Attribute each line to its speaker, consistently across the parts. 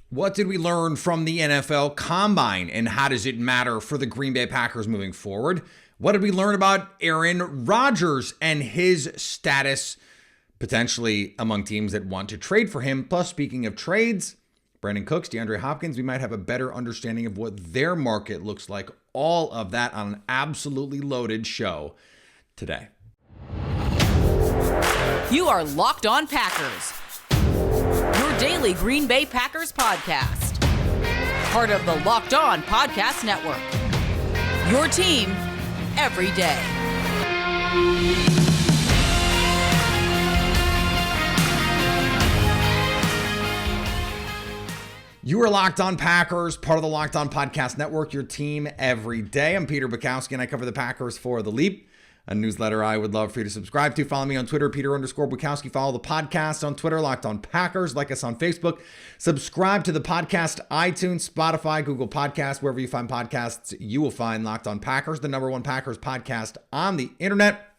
Speaker 1: What did we learn from the NFL Combine, and how does it matter for the Green Bay Packers moving forward? What did we learn about Aaron Rodgers and his status potentially among teams that want to trade for him? Plus, speaking of trades, Brandon Cooks, DeAndre Hopkins, we might have a better understanding of what their market looks like. All of that on an absolutely loaded show today.
Speaker 2: You are Locked On Packers, your daily Green Bay Packers podcast. Part of the Locked On Podcast Network, your team every day.
Speaker 1: You are Locked On Packers, part of the Locked On Podcast Network, your team every day. I'm Peter Bukowski, and I cover the Packers for The Leap, a newsletter I would love for you to subscribe to. Follow me on Twitter, Peter_Bukowski. Follow the podcast on Twitter, Locked On Packers. Like us on Facebook. Subscribe to the podcast, iTunes, Spotify, Google Podcasts. Wherever you find podcasts, you will find Locked On Packers, the #1 Packers podcast on the internet.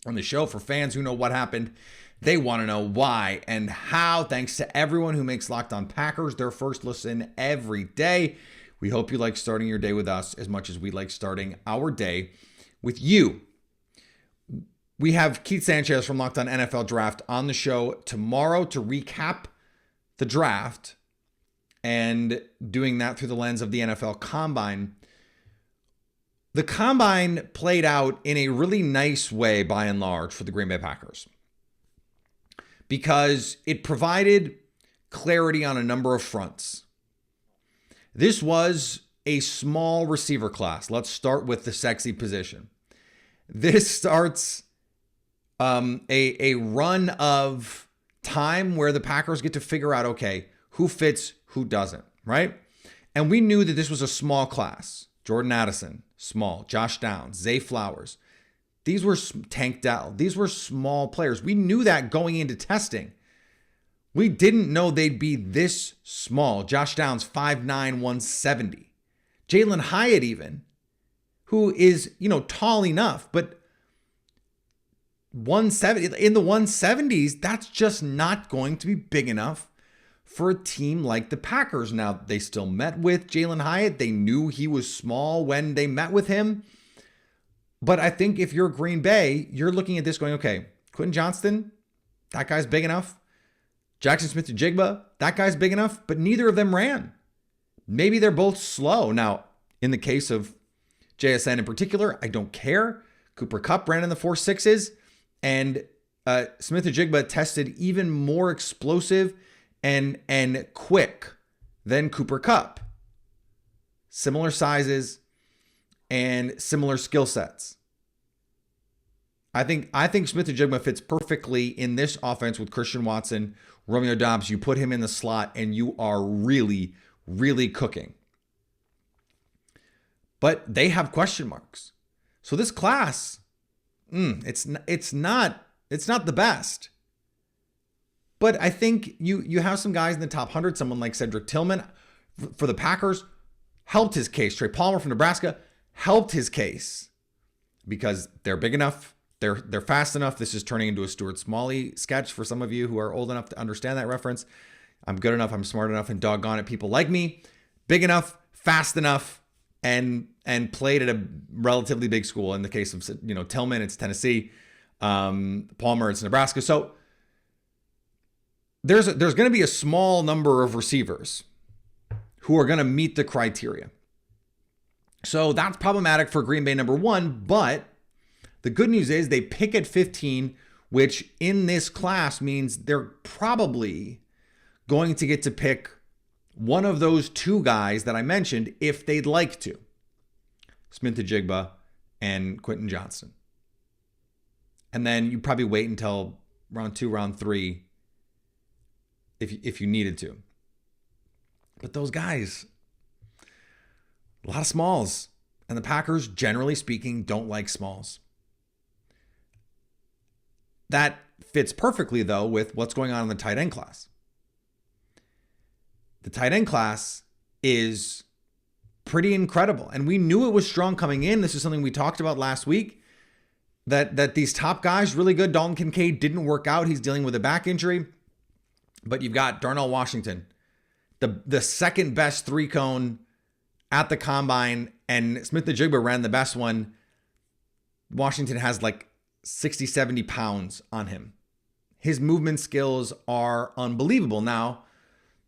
Speaker 1: On the show for fans who know what happened. They want to know why and how. Thanks to everyone who makes Locked On Packers their first listen every day. We hope you like starting your day with us as much as we like starting our day with you. We have Keith Sanchez from Locked On NFL Draft on the show tomorrow to recap the draft and doing that through the lens of the NFL Combine. The Combine played out in a really nice way by and large for the Green Bay Packers, because it provided clarity on a number of fronts. This was a small receiver class. Let's start with the sexy position. This starts a run of time where the Packers get to figure out, okay, who fits, who doesn't, right? And we knew that this was a small class. Jordan Addison, small. Josh Downs, Zay Flowers. These were Tank Dell. These were small players. We knew that going into testing. We didn't know they'd be this small. Josh Downs, 5'9", 170. Jalen Hyatt even, who is, tall enough, but 170 in the 170s, that's just not going to be big enough for a team like the Packers. Now, they still met with Jalen Hyatt. They knew he was small when they met with him. But I think if you're Green Bay, you're looking at this going, okay, Quentin Johnston, that guy's big enough. Jackson Smith-Njigba, that guy's big enough, but neither of them ran. Maybe they're both slow. Now, in the case of JSN in particular, I don't care. Cooper Kupp ran in the 4.6s, and Smith-Njigba tested even more explosive and quick than Cooper Kupp. Similar sizes and similar skill sets. I think Smith-Njigba fits perfectly in this offense with Christian Watson, Romeo Doubs. You put him in the slot and you are really, really cooking. But they have question marks. So this class, it's not the best. But I think you have some guys in the top 100, someone like Cedric Tillman for the Packers helped his case. Trey Palmer from Nebraska helped his case because they're big enough. They're fast enough. This is turning into a Stuart Smalley sketch for some of you who are old enough to understand that reference. I'm good enough. I'm smart enough, and doggone it, people like me. Big enough, fast enough, and played at a relatively big school. In the case of Tillman, it's Tennessee. Palmer, it's Nebraska. So there's going to be a small number of receivers who are going to meet the criteria. So that's problematic for Green Bay, number one. But the good news is they pick at 15, which in this class means they're probably going to get to pick one of those two guys that I mentioned if they'd like to. Smith-Njigba and Quentin Johnston. And then you probably wait until round 2, round 3 if you needed to. But those guys, a lot of smalls. And the Packers, generally speaking, don't like smalls. That fits perfectly, though, with what's going on in the tight end class. The tight end class is pretty incredible. And we knew it was strong coming in. This is something we talked about last week, that these top guys, really good. Dalton Kincaid didn't work out. He's dealing with a back injury. But you've got Darnell Washington, the second best 3-cone at the combine, and Smith-Njigba ran the best one. Washington has like 60, 70 pounds on him. His movement skills are unbelievable. Now,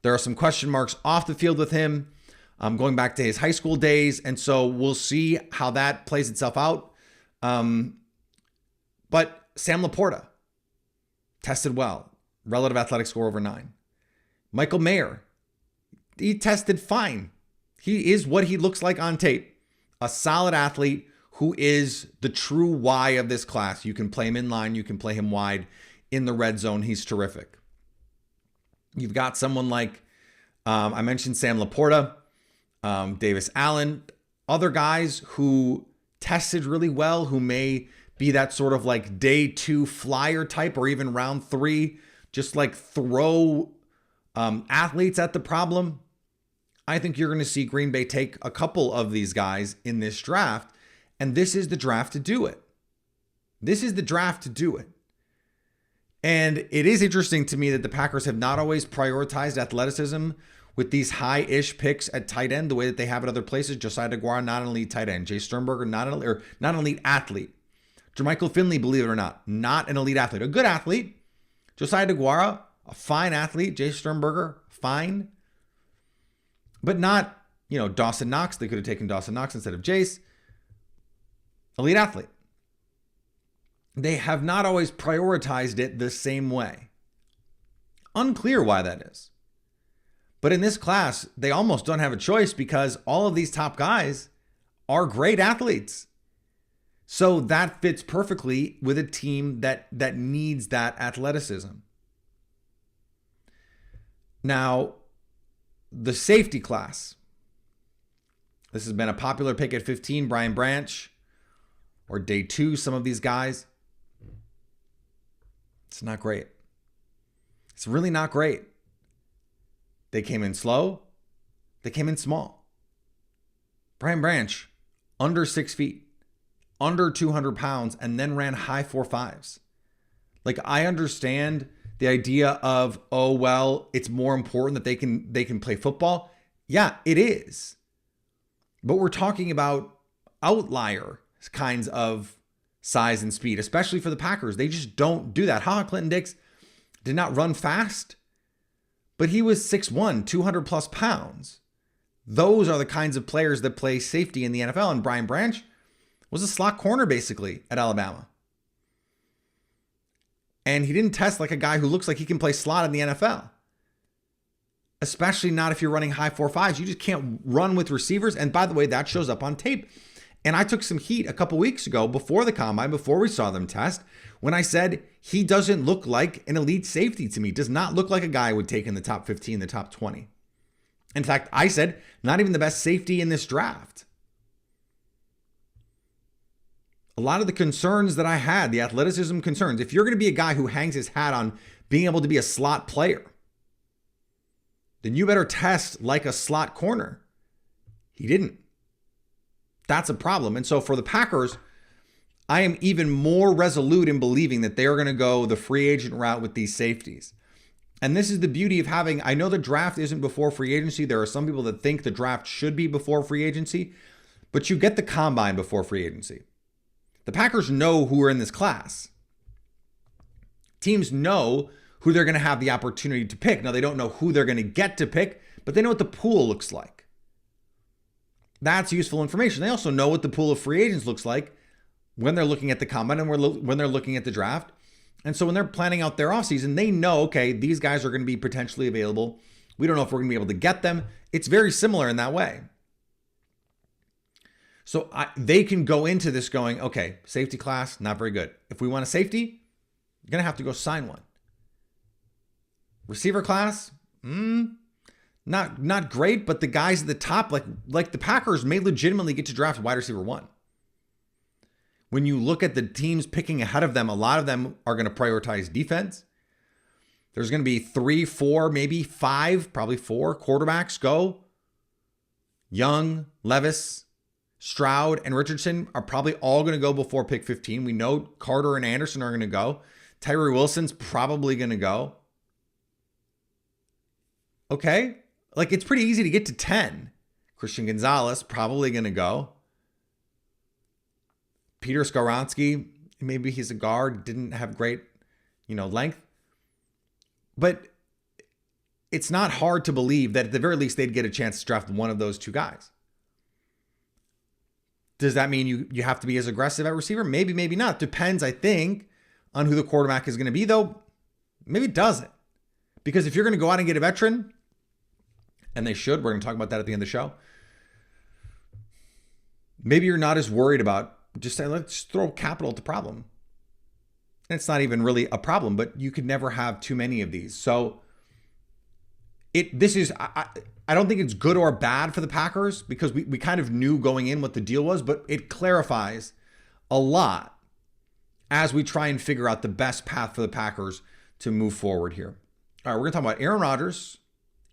Speaker 1: there are some question marks off the field with him, going back to his high school days. And so we'll see how that plays itself out. But Sam Laporta tested well. Relative athletic score over 9. Michael Mayer, he tested fine. He is what he looks like on tape. A solid athlete who is the true why of this class. You can play him in line. You can play him wide in the red zone. He's terrific. You've got someone like, I mentioned Sam Laporta, Davis Allen, other guys who tested really well, who may be that sort of like day 2 flyer type, or even round 3, just like throw athletes at the problem. I think you're going to see Green Bay take a couple of these guys in this draft, and this is the draft to do it. This is the draft to do it. And it is interesting to me that the Packers have not always prioritized athleticism with these high-ish picks at tight end the way that they have at other places. Josiah DeGuara, not an elite tight end. Jay Sternberger, not an elite athlete. Jermichael Finley, believe it or not an elite athlete. A good athlete. Josiah DeGuara, a fine athlete. Jay Sternberger, fine. But not, Dawson Knox. They could have taken Dawson Knox instead of Jace. Elite athlete. They have not always prioritized it the same way. Unclear why that is. But in this class, they almost don't have a choice because all of these top guys are great athletes. So that fits perfectly with a team that needs that athleticism. Now, the safety class. This has been a popular pick at 15, Brian Branch, or day 2, some of these guys. It's not great. It's really not great. They came in slow. They came in small. Brian Branch, under 6 feet, under 200 pounds, and then ran high 4.5s. Like, I understand the idea of, it's more important that they can play football. Yeah, it is. But we're talking about outlier kinds of size and speed, especially for the Packers. They just don't do that. Clinton Dix did not run fast, but he was 6'1", 200 plus pounds. Those are the kinds of players that play safety in the NFL. And Brian Branch was a slot corner basically at Alabama. And he didn't test like a guy who looks like he can play slot in the NFL. Especially not if you're running high 4.5s. You just can't run with receivers. And by the way, that shows up on tape. And I took some heat a couple weeks ago before the combine, before we saw them test, when I said he doesn't look like an elite safety to me. Does not look like a guy I would take in the top 15, the top 20. In fact, I said not even the best safety in this draft. A lot of the concerns that I had, the athleticism concerns, if you're going to be a guy who hangs his hat on being able to be a slot player, then you better test like a slot corner. He didn't. That's a problem. And so for the Packers, I am even more resolute in believing that they are going to go the free agent route with these safeties. And this is the beauty of having, I know the draft isn't before free agency. There are some people that think the draft should be before free agency, but you get the combine before free agency. The Packers know who are in this class. Teams know who they're going to have the opportunity to pick. Now, they don't know who they're going to get to pick, but they know what the pool looks like. That's useful information. They also know what the pool of free agents looks like when they're looking at the combine and when they're looking at the draft. And so when they're planning out their offseason, they know, okay, these guys are going to be potentially available. We don't know if we're going to be able to get them. It's very similar in that way. So they can go into this going, okay, safety class, not very good. If we want a safety, you're going to have to go sign one. Receiver class, not great, but the guys at the top, like the Packers, may legitimately get to draft wide receiver 1. When you look at the teams picking ahead of them, a lot of them are going to prioritize defense. There's going to be 3, 4, maybe 5, probably 4 quarterbacks go. Young, Levis, Stroud, and Richardson are probably all going to go before pick 15. We know Carter and Anderson are going to go. Tyree Wilson's probably going to go. Okay, Like, it's pretty easy to get to 10. Christian Gonzalez, probably going to go. Peter Skoronski, maybe he's a guard, didn't have great, length. But it's not hard to believe that at the very least they'd get a chance to draft one of those two guys. Does that mean you have to be as aggressive at receiver? Maybe, maybe not. Depends, I think, on who the quarterback is going to be, though. Maybe it doesn't. Because if you're going to go out and get a veteran, and they should, we're going to talk about that at the end of the show, maybe you're not as worried about just saying, let's throw capital at the problem. And it's not even really a problem, but you could never have too many of these. So I don't think it's good or bad for the Packers, because we kind of knew going in what the deal was, but it clarifies a lot as we try and figure out the best path for the Packers to move forward here. All right, we're going to talk about Aaron Rodgers,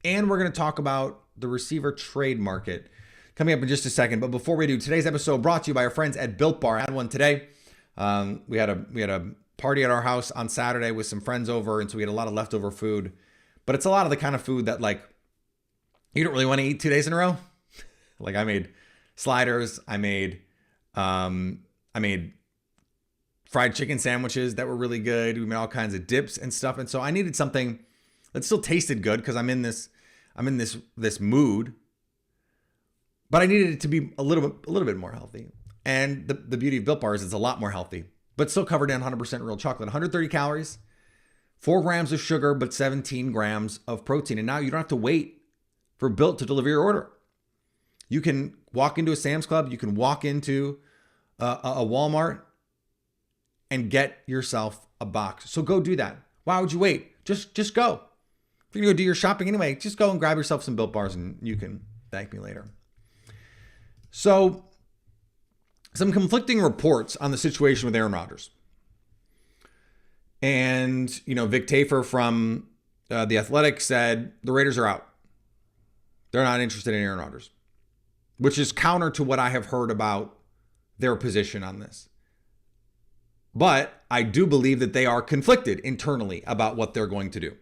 Speaker 1: and we're going to talk about the receiver trade market coming up in just a second. But before we do, today's episode brought to you by our friends at Built Bar. I had one today. We had a party at our house on Saturday with some friends over, and so we had a lot of leftover food. But it's a lot of the kind of food that, like, you don't really want to eat 2 days in a row. Like, I made sliders. I made fried chicken sandwiches that were really good. We made all kinds of dips and stuff. And so I needed something that still tasted good, because I'm in this mood. But I needed it to be a little bit more healthy. And the beauty of Built Bar is it's a lot more healthy, but still covered in 100% real chocolate. 130 calories, 4 grams of sugar, but 17 grams of protein. And now you don't have to wait for Built to deliver your order. You can walk into a Sam's Club. You can walk into a Walmart and get yourself a box. So go do that. Why would you wait? Just go. If you're going to go do your shopping anyway, just go and grab yourself some Built Bars, and you can thank me later. So, some conflicting reports on the situation with Aaron Rodgers. And, Vic Tafur from The Athletic said the Raiders are out. They're not interested in Aaron Rodgers, which is counter to what I have heard about their position on this. But I do believe that they are conflicted internally about what they're going to do.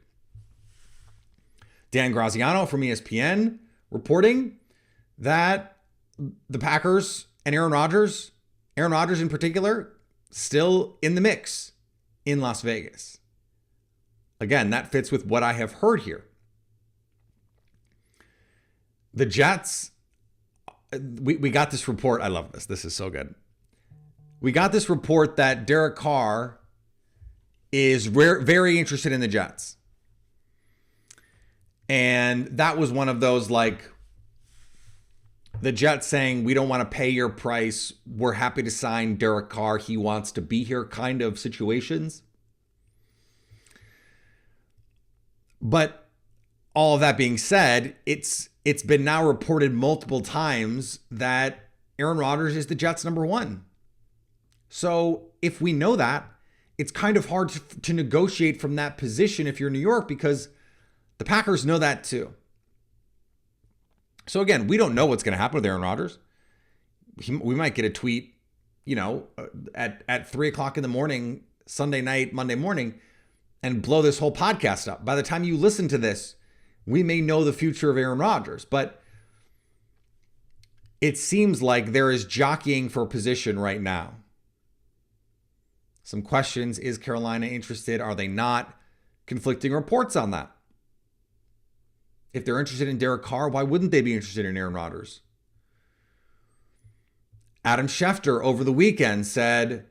Speaker 1: Dan Graziano from ESPN reporting that the Packers and Aaron Rodgers in particular, still in the mix in Las Vegas. Again, that fits with what I have heard here. The Jets, we got this report. I love this. This is so good. We got this report that Derek Carr is very interested in the Jets. And that was one of those, like, the Jets saying, we don't want to pay your price. We're happy to sign Derek Carr. He wants to be here kind of situations. But all of that being said, it's been now reported multiple times that Aaron Rodgers is the Jets' number one. So if we know that, it's kind of hard to negotiate from that position if you're New York, because the Packers know that too. So again, we don't know what's going to happen with Aaron Rodgers. We might get a tweet, at 3 o'clock in the morning, Sunday night, Monday morning, and blow this whole podcast up. By the time you listen to this, we may know the future of Aaron Rodgers, but it seems like there is jockeying for position right now. Some questions. Is Carolina interested? Are they not? Conflicting reports on that. If they're interested in Derek Carr, why wouldn't they be interested in Aaron Rodgers? Adam Schefter over the weekend said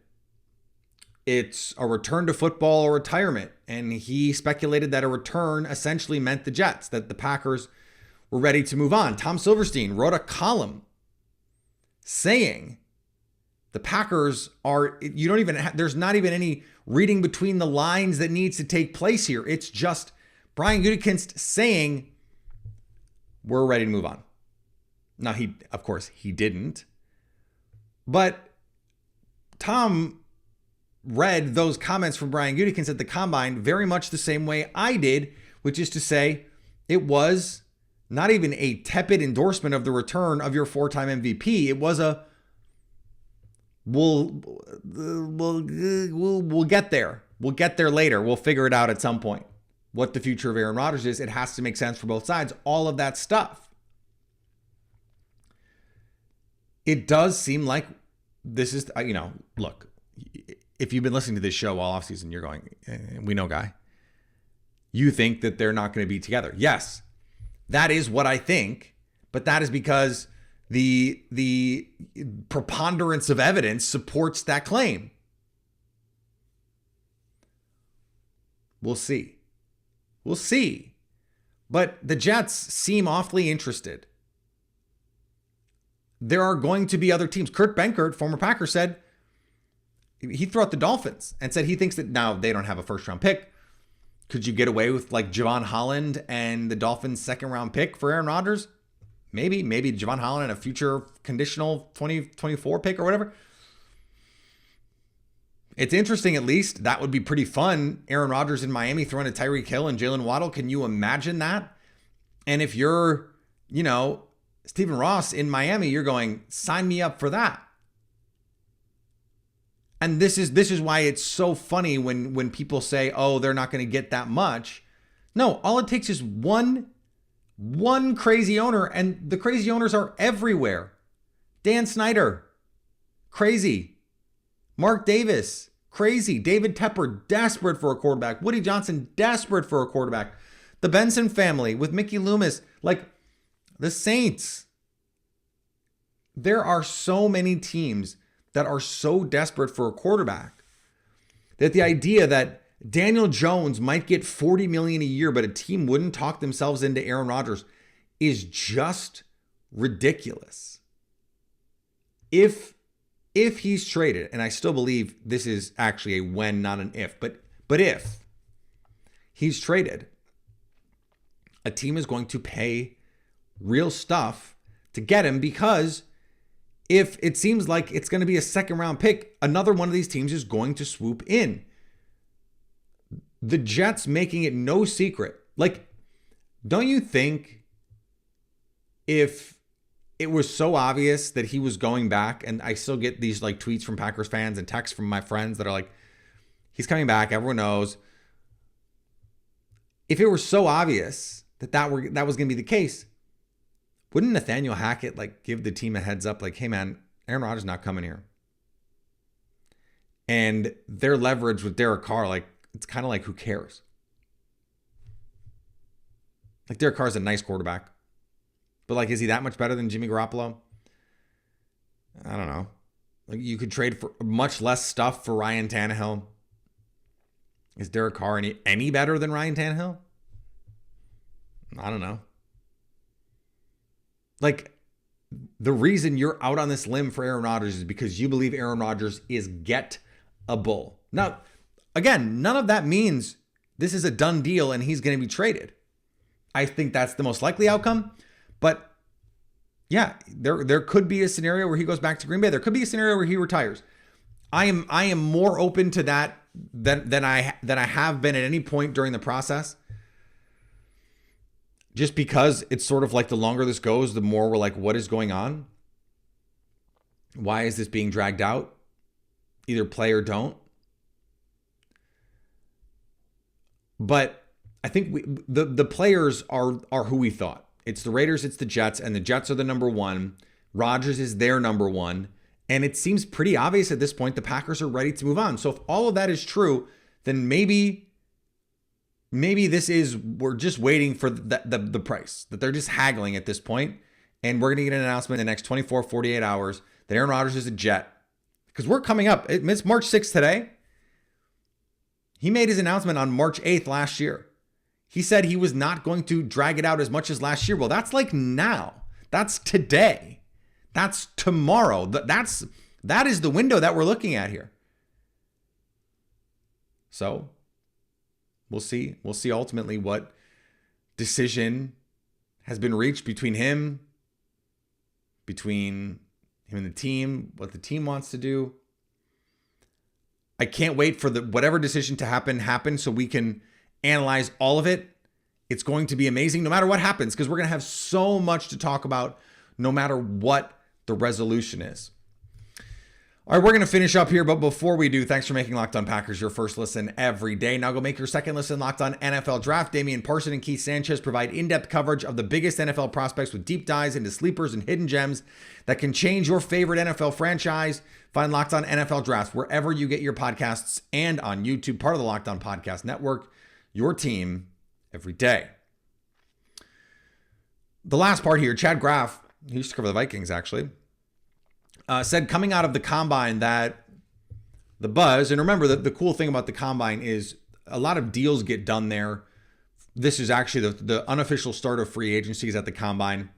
Speaker 1: it's a return to football or retirement. And he speculated that a return essentially meant the Jets, that the Packers were ready to move on. Tom Silverstein wrote a column saying the Packers are, there's not even any reading between the lines that needs to take place here. It's just Brian Gutekunst saying, we're ready to move on. Now, of course, he didn't. But Tom read those comments from Brian Gutekunst at the Combine very much the same way I did, which is to say it was not even a tepid endorsement of the return of your 4-time MVP. It was a, we'll get there. We'll get there later. We'll figure it out at some point. what the future of Aaron Rodgers is. It has to make sense for both sides. All of that stuff. It does seem like this is, look, if you've been listening to this show all offseason, you're going, we know, guy. You think that they're not going to be together. Yes, that is what I think, but that is because the preponderance of evidence supports that claim. We'll see. We'll see. But the Jets seem awfully interested. There are going to be other teams. Kurt Benkert, former Packer, said he threw out the Dolphins and said he thinks that now they don't have a first-round pick. Could you get away with like Javon Holland and the Dolphins' second-round pick for Aaron Rodgers? Maybe Javon Holland and a future conditional 2024 pick or whatever. It's interesting, at least. That would be pretty fun. Aaron Rodgers in Miami throwing to Tyreek Hill and Jalen Waddle. Can you imagine that? And if you're, Stephen Ross in Miami, you're going, sign me up for that. And this is why it's so funny when people say, oh, they're not going to get that much. No, all it takes is one crazy owner, and the crazy owners are everywhere. Dan Snyder, crazy. Mark Davis, crazy. David Tepper, desperate for a quarterback. Woody Johnson, desperate for a quarterback. The Benson family with Mickey Loomis, like the Saints. There are so many teams that are so desperate for a quarterback that the idea that Daniel Jones might get $40 million a year, but a team wouldn't talk themselves into Aaron Rodgers is just ridiculous. If he's traded, and I still believe this is actually a when, not an if, but if he's traded, a team is going to pay real stuff to get him, because if it seems like it's going to be a second round pick, another one of these teams is going to swoop in. The Jets making it no secret. Like, don't you think if it was so obvious that he was going back, and I still get these like tweets from Packers fans and texts from my friends that are like, he's coming back, everyone knows. If it were so obvious that was going to be the case, wouldn't Nathaniel Hackett like give the team a heads up, like, hey man, Aaron Rodgers not coming here? And their leverage with Derek Carr, like, it's kind of like, who cares? Like, Derek Carr's a nice quarterback, but like, is he that much better than Jimmy Garoppolo? I don't know. Like, you could trade for much less stuff for Ryan Tannehill. Is Derek Carr any better than Ryan Tannehill? I don't know. Like, the reason you're out on this limb for Aaron Rodgers is because you believe Aaron Rodgers is gettable. Now, again, none of that means this is a done deal and he's going to be traded. I think that's the most likely outcome. But yeah, there could be a scenario where he goes back to Green Bay. There could be a scenario where he retires. I am more open to that than I have been at any point during the process. Just because it's sort of like the longer this goes, the more we're like, what is going on? Why is this being dragged out? Either play or don't. But I think the players are who we thought. It's the Raiders, it's the Jets, and the Jets are the number one. Rodgers is their number one. And it seems pretty obvious at this point the Packers are ready to move on. So if all of that is true, then maybe we're just waiting for the price, that they're just haggling at this point, and we're going to get an announcement in the next 24, 48 hours that Aaron Rodgers is a Jet. Because we're coming up. It's March 6th today. He made his announcement on March 8th last year. He said he was not going to drag it out as much as last year. Well, that's like now. That's today. That's tomorrow. That is the window that we're looking at here. So we'll see. We'll see ultimately what decision has been reached between him and the team, what the team wants to do. I can't wait for whatever decision to happen so we can analyze all of it. It's going to be amazing no matter what happens, because we're going to have so much to talk about no matter what the resolution is. All right, we're going to finish up here, but before we do, thanks for making Locked On Packers your first listen every day. Now go make your second listen Locked On NFL Draft. Damian Parson and Keith Sanchez provide in-depth coverage of the biggest NFL prospects with deep dives into sleepers and hidden gems that can change your favorite NFL franchise. Find Locked On NFL Draft wherever you get your podcasts and on YouTube, part of the Locked On Podcast Network, your team every day. The last part here, Chad Graff, he used to cover the Vikings actually, said coming out of the combine that the buzz, and remember that the cool thing about the combine is a lot of deals get done there. This is actually the unofficial start of free agencies at the combine.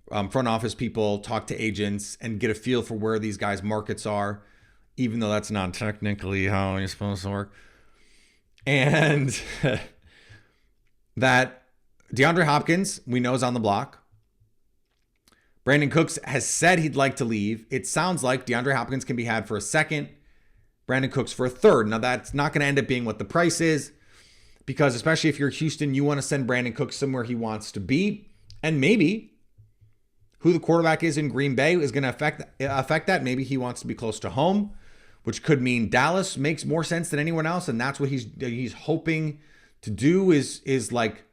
Speaker 1: Front office people talk to agents and get a feel for where these guys' markets are, even though that's not technically how you're supposed to work. And that DeAndre Hopkins, we know, is on the block. Brandon Cooks has said he'd like to leave. It sounds like DeAndre Hopkins can be had for a second, Brandon Cooks for a third. Now, that's not going to end up being what the price is, because especially if you're Houston, you want to send Brandon Cooks somewhere he wants to be. And maybe who the quarterback is in Green Bay is going to affect that. Maybe he wants to be close to home, which could mean Dallas makes more sense than anyone else. And that's what he's hoping to do is like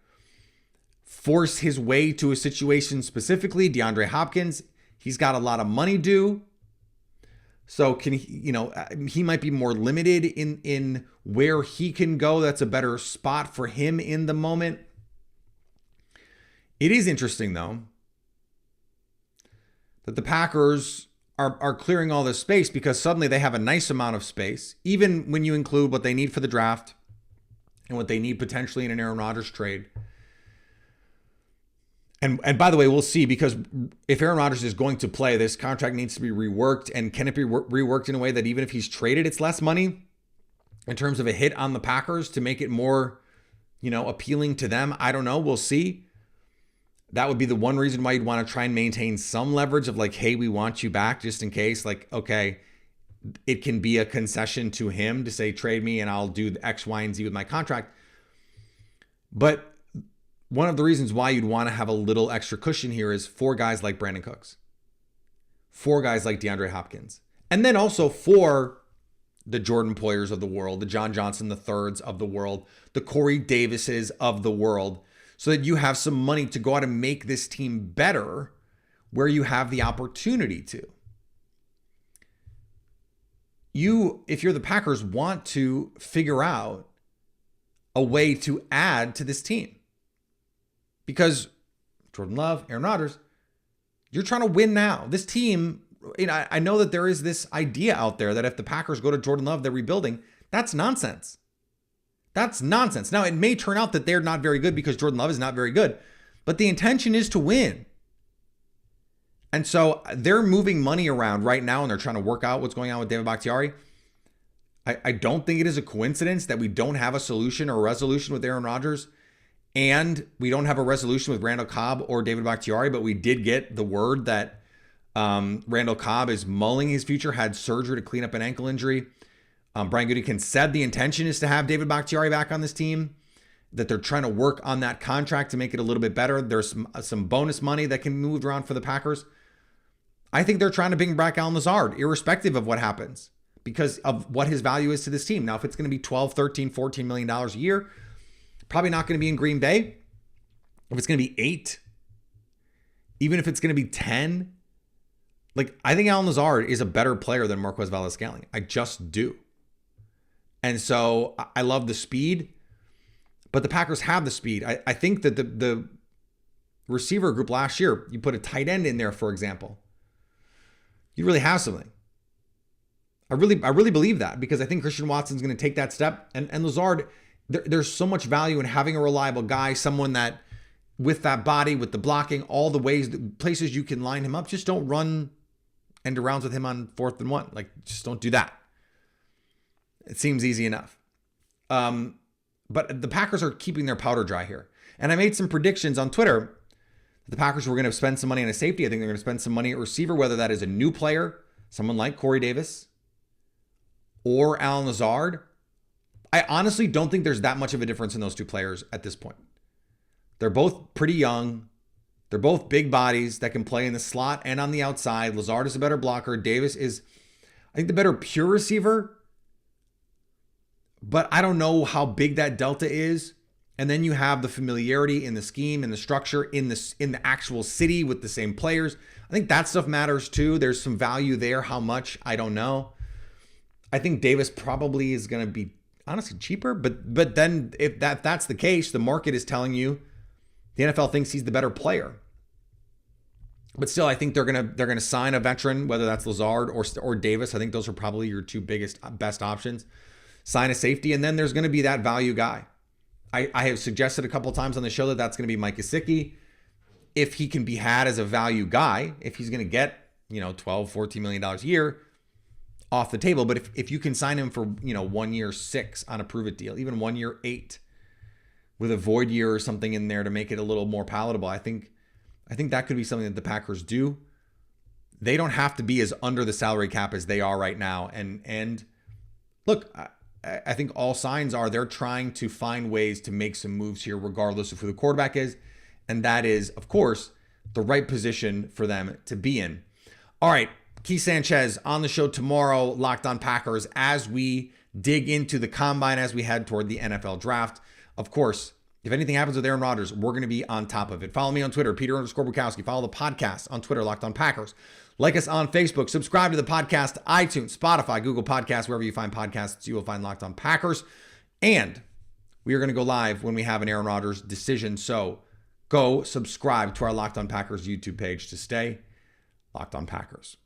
Speaker 1: force his way to a situation. Specifically DeAndre Hopkins, he's got a lot of money due, so can he, he might be more limited in where he can go. That's a better spot for him in the moment. It is interesting though that the Packers are clearing all this space, because suddenly they have a nice amount of space, even when you include what they need for the draft and what they need potentially in an Aaron Rodgers trade. And by the way, we'll see, because if Aaron Rodgers is going to play, this contract needs to be reworked. And can it be reworked in a way that even if he's traded, it's less money in terms of a hit on the Packers to make it more, appealing to them? I don't know. We'll see. That would be the one reason why you'd want to try and maintain some leverage of like, hey, we want you back, just in case. Like, okay, it can be a concession to him to say, trade me and I'll do the X, Y, and Z with my contract. But one of the reasons why you'd want to have a little extra cushion here is for guys like Brandon Cooks, for guys like DeAndre Hopkins, and then also for the Jordan Poyers of the world, the John Johnson IIIs of the world, the Corey Davises of the world, so that you have some money to go out and make this team better where you have the opportunity to. You, if you're the Packers, want to figure out a way to add to this team. Because Jordan Love, Aaron Rodgers, you're trying to win now. This team, I know that there is this idea out there that if the Packers go to Jordan Love, they're rebuilding. That's nonsense. That's nonsense. Now, it may turn out that they're not very good because Jordan Love is not very good, but the intention is to win. And so they're moving money around right now, and they're trying to work out what's going on with David Bakhtiari. I don't think it is a coincidence that we don't have a solution or a resolution with Aaron Rodgers. And we don't have a resolution with Randall Cobb or David Bakhtiari, but we did get the word that Randall Cobb is mulling his future, had surgery to clean up an ankle injury. Brian Gutekunst said the intention is to have David Bakhtiari back on this team, that they're trying to work on that contract to make it a little bit better. There's some bonus money that can be moved around for the Packers. I think they're trying to bring back Allen Lazard, irrespective of what happens, because of what his value is to this team. Now, if it's going to be $12, $13, $14 million a year, probably not going to be in Green Bay. If it's going to be 8, even if it's going to be 10, like, I think Allen Lazard is a better player than Marquez Valdes-Scantling. I just do. And so I love the speed, but the Packers have the speed. I think that the receiver group last year, you put a tight end in there, for example, you really have something. I really believe that, because I think Christian Watson's going to take that step, and Lazard, there's so much value in having a reliable guy, someone that with that body, with the blocking, all the ways, places you can line him up. Just don't run end arounds with him on 4th and 1. Like, just don't do that. It seems easy enough. But the Packers are keeping their powder dry here. And I made some predictions on Twitter that the Packers were going to spend some money on a safety. I think they're going to spend some money at receiver, whether that is a new player, someone like Corey Davis, or Allen Lazard. I honestly don't think there's that much of a difference in those two players at this point. They're both pretty young. They're both big bodies that can play in the slot and on the outside. Lazard is a better blocker. Davis is, I think the better pure receiver, but I don't know how big that delta is. And then you have the familiarity in the scheme and the structure in the actual city with the same players. I think that stuff matters too. There's some value there. How much? I don't know. I think Davis probably is going to be honestly cheaper, but then if that's the case, the market is telling you the NFL thinks he's the better player. But still, I think they're gonna sign a veteran, whether that's Lazard or Davis. I think those are probably your two best options. Sign a safety, and then there's going to be that value guy. I have suggested a couple of times on the show that that's going to be Mike Gesicki. If he can be had as a value guy, if he's going to get, $12, $14 million a year off the table. But if you can sign him for, 1 year 6 on a prove it deal, even 1 year 8 with a void year or something in there to make it a little more palatable, I think that could be something that the Packers do. They don't have to be as under the salary cap as they are right now. And look, I think all signs are they're trying to find ways to make some moves here, regardless of who the quarterback is. And that is, of course, the right position for them to be in. All right, Keith Sanchez on the show tomorrow, Locked On Packers, as we dig into the combine, as we head toward the NFL draft. Of course, if anything happens with Aaron Rodgers, we're going to be on top of it. Follow me on Twitter, Peter_Bukowski. Follow the podcast on Twitter, Locked On Packers. Like us on Facebook. Subscribe to the podcast, iTunes, Spotify, Google Podcasts, wherever you find podcasts, you will find Locked On Packers. And we are going to go live when we have an Aaron Rodgers decision. So go subscribe to our Locked On Packers YouTube page to stay Locked On Packers.